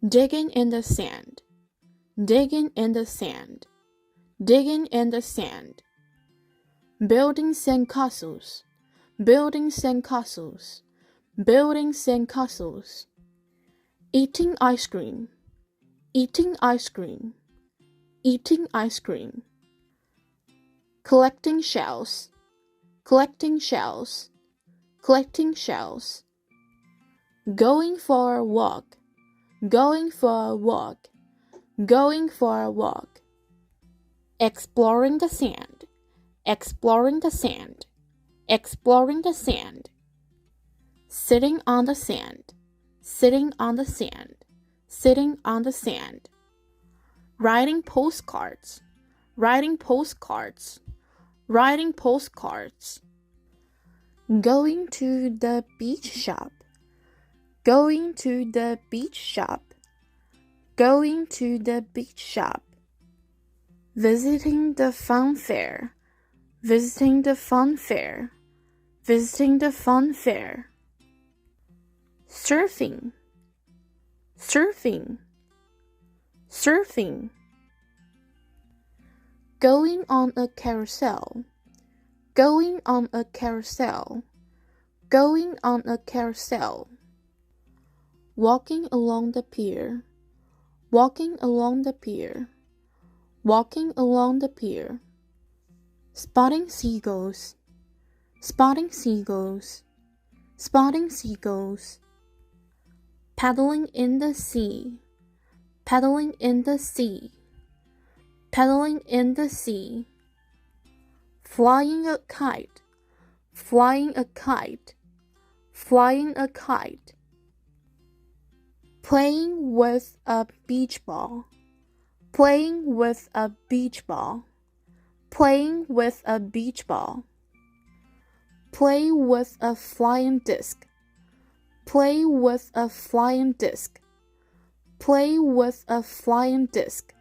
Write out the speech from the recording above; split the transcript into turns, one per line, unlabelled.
digging in the sand, digging in the sand, digging in the sand, building sandcastles, building sandcastles, building sandcastles, eating ice cream, eating ice cream, eating ice cream, collecting shells, collecting shells, collecting shells, going for a walk, going for a walk, going for a walk, exploring the sand, exploring the sand, exploring the sand, sitting on the sand, sitting on the sand, sitting on the sand, writing postcards, writing postcards, writing postcards, going to the beach shop, going to the beach shop, going to the beach shop, visiting the fun fair, visiting the fun fair, visiting the fun fair, surfing, surfing, surfing, going on a carousel, going on a carousel, going on a carousel, walking along the pier, walking along the pier, walking along the pier, spotting seagulls, spotting seagulls, spotting seagulls, paddling in the sea, paddling in the sea, paddling in the sea, flying a kite, flying a kite, flying a kite, playing with a beach ball, playing with a beach ball, playing with a beach ball, play with a flying disc, play with a flying disc, play with a flying disc,